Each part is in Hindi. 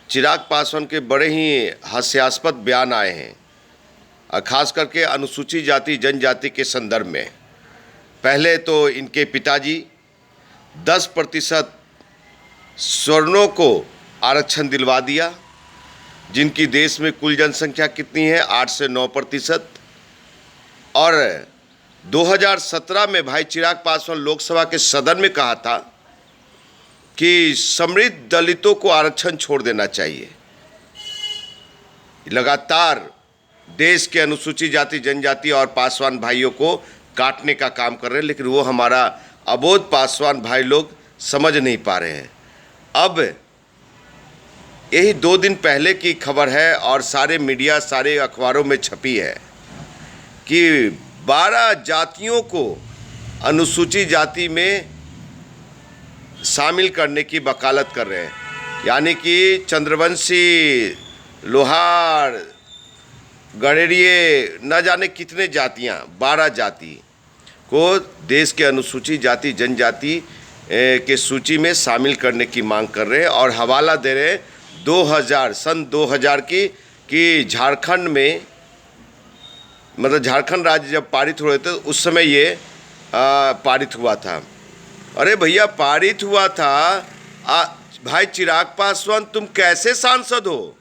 चिराग पासवान के बड़े ही हास्यास्पद बयान आए हैं, और ख़ास करके अनुसूचित जाति जनजाति के संदर्भ में। पहले तो इनके पिताजी 10% स्वर्णों को आरक्षण दिलवा दिया, जिनकी देश में कुल जनसंख्या कितनी है, 8 से 9%। और 2017 में भाई चिराग पासवान लोकसभा के सदन में कहा था कि समृद्ध दलितों को आरक्षण छोड़ देना चाहिए। लगातार देश के अनुसूचित जाति जनजाति और पासवान भाइयों को काटने का काम कर रहे हैं, लेकिन वो हमारा अबोध पासवान भाई लोग समझ नहीं पा रहे हैं। अब यही 2 दिन पहले की खबर है और सारे मीडिया, सारे अखबारों में छपी है कि 12 जातियों को अनुसूचित जाति में शामिल करने की वकालत कर रहे हैं। यानी कि चंद्रवंशी, लोहार, गडेरिए, न जाने कितने जातियां, 12 जाति को देश के अनुसूचित जाति जनजाति के सूची में शामिल करने की मांग कर रहे हैं। और हवाला दे रहे हैं सन 2000 की कि झारखंड में, मतलब झारखंड राज्य जब पारित हो रहे थे उस समय ये पारित हुआ था। अरे भैया, पारित हुआ था। भाई चिराग पासवान, तुम कैसे सांसद हो?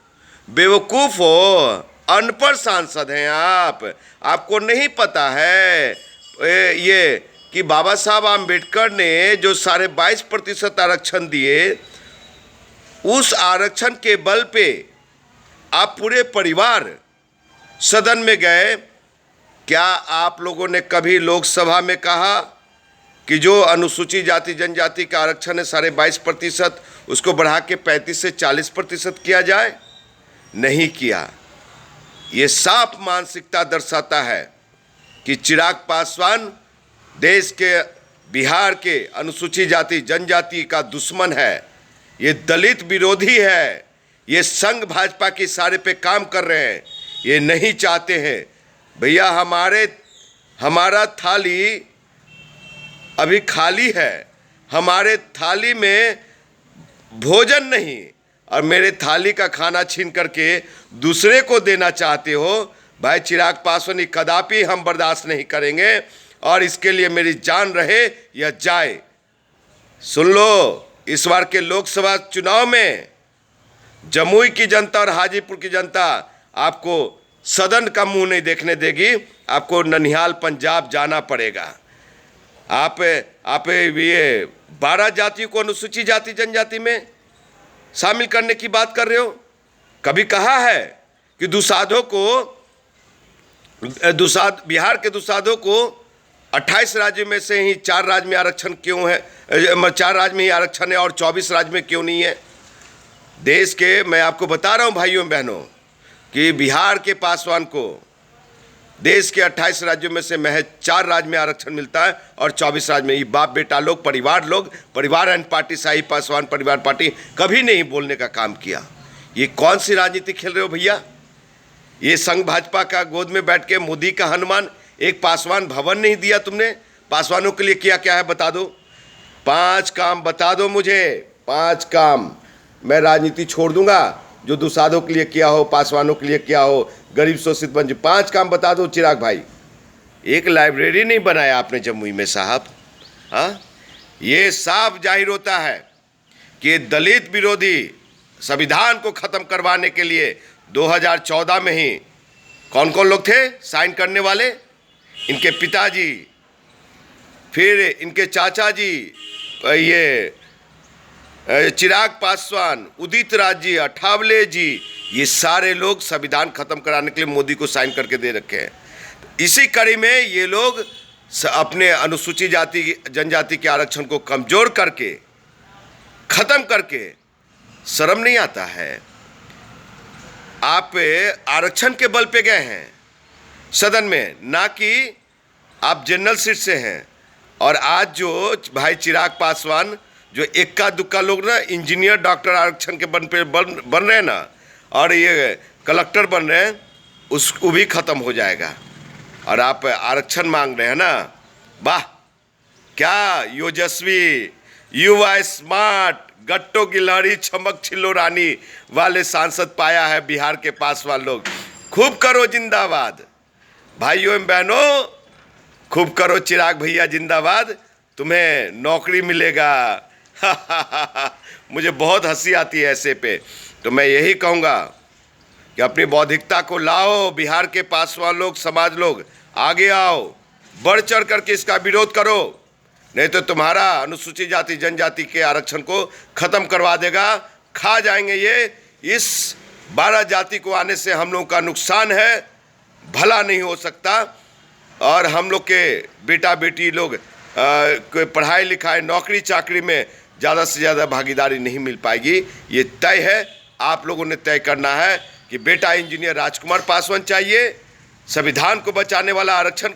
बेवकूफ़ हो, अनपढ़ सांसद हैं आप। आपको नहीं पता है ये कि बाबा साहब आम्बेडकर ने जो 22.5% आरक्षण दिए, उस आरक्षण के बल पे आप पूरे परिवार सदन में गए। क्या आप लोगों ने कभी लोकसभा में कहा कि जो अनुसूचित जाति जनजाति का आरक्षण है 22.5%, उसको बढ़ा के 35 से 40% किया जाए? नहीं किया। ये साफ मानसिकता दर्शाता है कि चिराग पासवान देश के, बिहार के अनुसूचित जाति जनजाति का दुश्मन है। ये दलित विरोधी है। ये संघ भाजपा के इशारे पे काम कर रहे हैं। ये नहीं चाहते हैं भैया हमारा थाली अभी खाली है, हमारे थाली में भोजन नहीं, और मेरे थाली का खाना छीन करके दूसरे को देना चाहते हो। भाई चिराग पासवान, कदापि हम बर्दाश्त नहीं करेंगे, और इसके लिए मेरी जान रहे या जाए। सुन लो, इस बार के लोकसभा चुनाव में जमुई की जनता और हाजीपुर की जनता आपको सदन का मुंह नहीं देखने देगी। आपको ननिहाल पंजाब जाना पड़ेगा। आप ये 12 जातियों को अनुसूचित जाति जनजाति में शामिल करने की बात कर रहे हो? कभी कहा है कि बिहार के दुसाधों को 28 राज्यों में से ही 4 राज्य में आरक्षण क्यों है? 4 राज्य में ही आरक्षण है और 24 राज्य में क्यों नहीं है? देश के, मैं आपको बता रहा हूं भाइयों बहनों, कि बिहार के पासवान को देश के 28 राज्यों में से महज 4 राज्य में आरक्षण मिलता है और 24 राज्य में। ये बाप बेटा लोग, परिवार एंड पार्टी, शाही पासवान परिवार पार्टी कभी नहीं बोलने का काम किया। ये कौन सी राजनीति खेल रहे हो भैया? ये संघ भाजपा का गोद में बैठ के मोदी का हनुमान, एक पासवान भवन नहीं दिया तुमने। पासवानों के लिए किया क्या है बता दो। 5 काम बता दो मुझे, 5 काम। मैं राजनीति छोड़ दूंगा, जो दुसाधों के लिए किया हो, पासवानों के लिए किया हो, गरीब शोषित बंज, 5 काम बता दो चिराग भाई। एक लाइब्रेरी नहीं बनाया आपने जमुई में साहब। हाँ, ये साफ जाहिर होता है कि दलित विरोधी संविधान को ख़त्म करवाने के लिए 2014 में ही कौन कौन लोग थे साइन करने वाले? इनके पिताजी, फिर इनके चाचा जी, ये चिराग पासवान, उदित राज जी, अठावले जी, ये सारे लोग संविधान खत्म कराने के लिए मोदी को साइन करके दे रखे हैं। इसी कड़ी में ये लोग अपने अनुसूचित जाति जनजाति के आरक्षण को कमजोर करके, खत्म करके, शर्म नहीं आता है? आप आरक्षण के बल पे गए हैं सदन में, ना कि आप जनरल सीट से हैं। और आज जो भाई चिराग पासवान, जो इक्का दुक्का लोग ना इंजीनियर डॉक्टर आरक्षण के बन रहे हैं ना, और ये कलेक्टर बन रहे हैं, उसको भी ख़त्म हो जाएगा। और आप आरक्षण मांग रहे हैं ना, वाह क्या योजस्वी, युवा स्मार्ट, गट्टों की लहरी चमक छिल्लो रानी वाले सांसद पाया है बिहार के पासवान लोग। खूब करो जिंदाबाद भाइयों एवं बहनों, खूब करो चिराग भैया जिंदाबाद, तुम्हें नौकरी मिलेगा। मुझे बहुत हंसी आती है ऐसे पे। तो मैं यही कहूँगा कि अपनी बौद्धिकता को लाओ, बिहार के पासवान लोग, समाज लोग आगे आओ, बढ़ चढ़ करके इसका विरोध करो, नहीं तो तुम्हारा अनुसूचित जाति जनजाति के आरक्षण को खत्म करवा देगा, खा जाएंगे ये। इस 12 जाति को आने से हम लोगों का नुकसान है, भला नहीं हो सकता। और हम लोग के बेटा बेटी लोग कोई पढ़ाई लिखाई नौकरी चाकरी में ज़्यादा से ज़्यादा भागीदारी नहीं मिल पाएगी। ये तय है, आप लोगों ने तय करना है कि बेटा इंजीनियर राजकुमार पासवान चाहिए, संविधान को बचाने वाला आरक्षण को